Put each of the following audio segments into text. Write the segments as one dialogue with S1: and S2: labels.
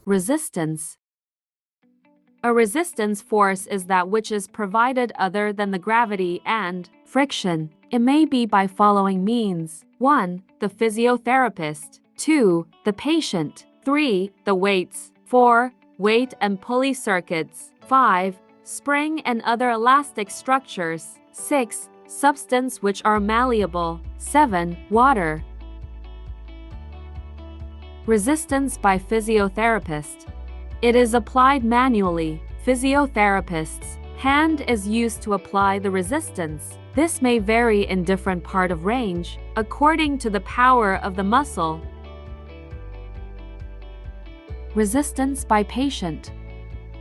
S1: Resistance. A resistance force is that which is provided other than the gravity and friction. It may be by following means: 1. The physiotherapist. 2. The patient. 3. The weights. 4. Weight and pulley circuits. 5. Spring and other elastic structures. 6. Substance which are malleable. 7. Water. Resistance by physiotherapist. It is applied manually. Physiotherapist's hand is used to apply the resistance. This may vary in different part of range, according to the power of the muscle. Resistance by patient.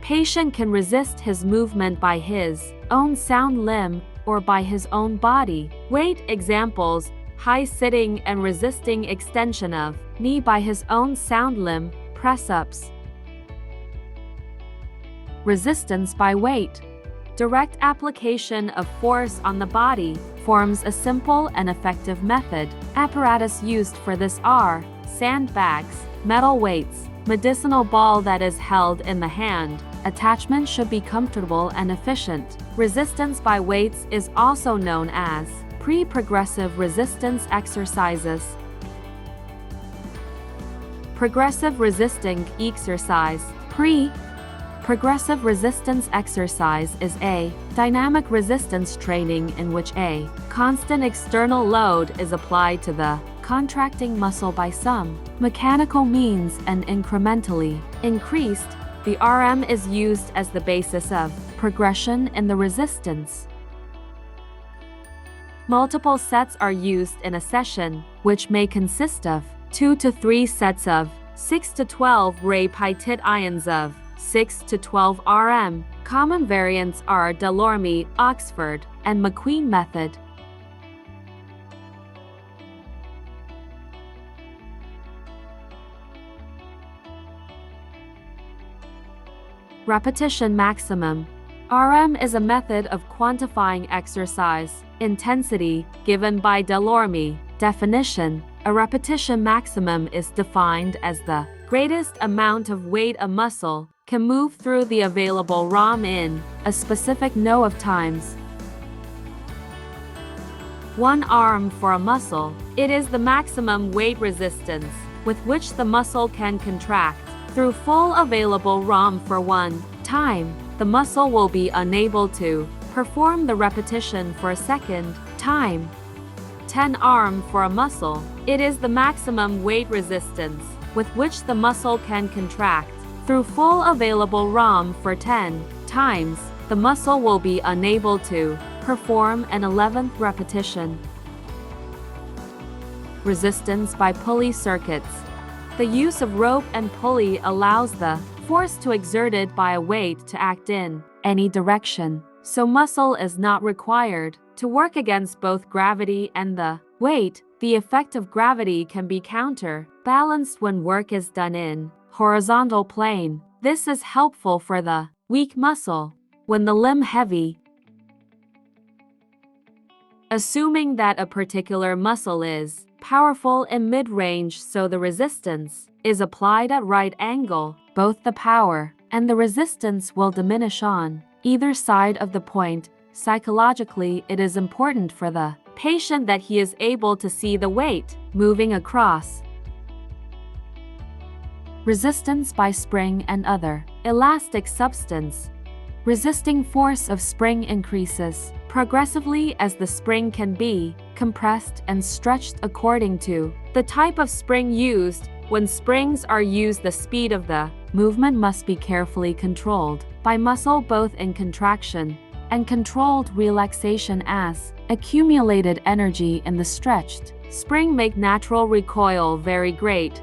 S1: Patient can resist his movement by his own sound limb or by his own body. Weight examples: high sitting and resisting extension of knee by his own sound limb, press-ups. Resistance by weight. Direct application of force on the body forms a simple and effective method. Apparatus used for this are sandbags, metal weights, medicinal ball that is held in the hand. Attachment should be comfortable and efficient. Resistance by weights is also known as pre-progressive resistance exercises. Progressive resisting exercise. Progressive resistance exercise is a dynamic resistance training in which a constant external load is applied to the contracting muscle by some mechanical means and incrementally increased. The RM is used as the basis of progression in the resistance. Multiple sets are used in a session, which may consist of 2 to 3 sets of 6 to 12 repeated ions of 6 to 12 RM. Common variants are Delorme, Oxford, and McQueen method. Repetition maximum. RM is a method of quantifying exercise intensity given by Delorme. Definition: a repetition maximum is defined as the greatest amount of weight a muscle can move through the available ROM in a specific no of times. 1 RM for a muscle. It is the maximum weight resistance with which the muscle can contract through full available ROM for 1 time. The muscle will be unable to perform the repetition for a second time. 10 RM for a muscle. It is the maximum weight resistance with which the muscle can contract through full available ROM for 10 times. The muscle will be unable to perform an 11th repetition. Resistance by pulley circuits. The use of rope and pulley allows the force to exerted by a weight to act in any direction, so muscle is not required to work against both gravity and the weight. The effect of gravity can be counter-balanced when work is done in horizontal plane. This is helpful for the weak muscle when the limb heavy. Assuming that a particular muscle is powerful in mid-range, so the resistance is applied at right angle, both the power and the resistance will diminish on either side of the point. Psychologically, it is important for the patient that he is able to see the weight moving across. Resistance by spring and other elastic substance. Resisting force of spring increases progressively as the spring can be compressed and stretched according to the type of spring used. When springs are used, the speed of the movement must be carefully controlled by muscle both in contraction and controlled relaxation, as accumulated energy in the stretched spring make natural recoil very great.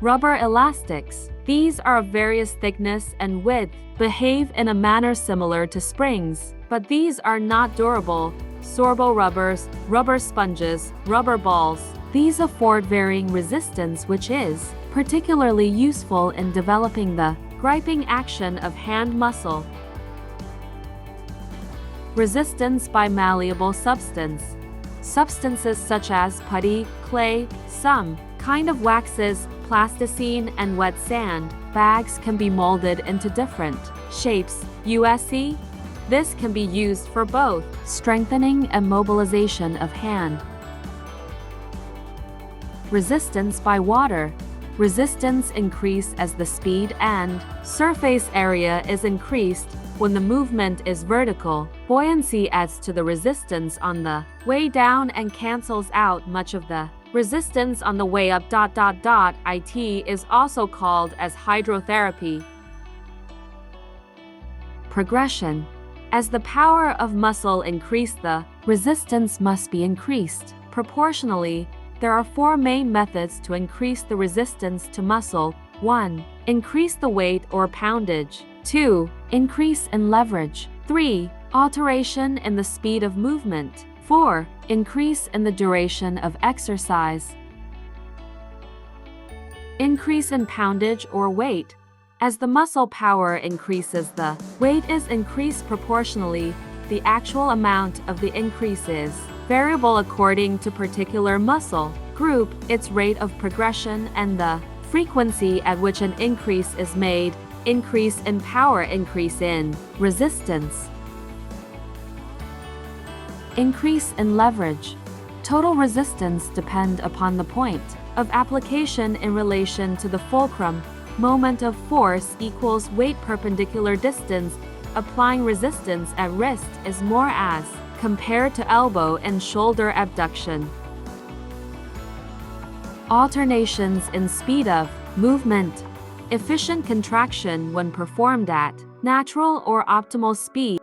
S1: Rubber elastics. These are of various thickness and width, behave in a manner similar to springs, but these are not durable. Sorbo rubbers, rubber sponges, rubber balls. These afford varying resistance, which is particularly useful in developing the griping action of hand muscle. Resistance by malleable substance. Substances such as putty, clay, some kind of waxes, plasticine and wet sand, bags can be molded into different shapes. USE? This can be used for both strengthening and mobilization of hand. Resistance by water. Resistance increase as the speed and surface area is increased. When the movement is vertical, buoyancy adds to the resistance on the way down and cancels out much of the resistance on the way up. It is also called as hydrotherapy. Progression. As the power of muscle increase, the resistance must be increased proportionally. There are 4 main methods to increase the resistance to muscle. 1. Increase the weight or poundage. 2. Increase in leverage. 3. Alteration in the speed of movement. 4. Increase in the duration of exercise. Increase in poundage or weight. As the muscle power increases, the weight is increased proportionally. The actual amount of the increase is variable according to particular muscle group, its rate of progression, and the frequency at which an increase is made. Increase in power, increase in resistance. Increase in leverage. Total resistance depend upon the point of application in relation to the fulcrum. Moment of force equals weight perpendicular distance. Applying resistance at wrist is more as compared to elbow and shoulder abduction. Alternations in speed of movement. Efficient contraction when performed at natural or optimal speed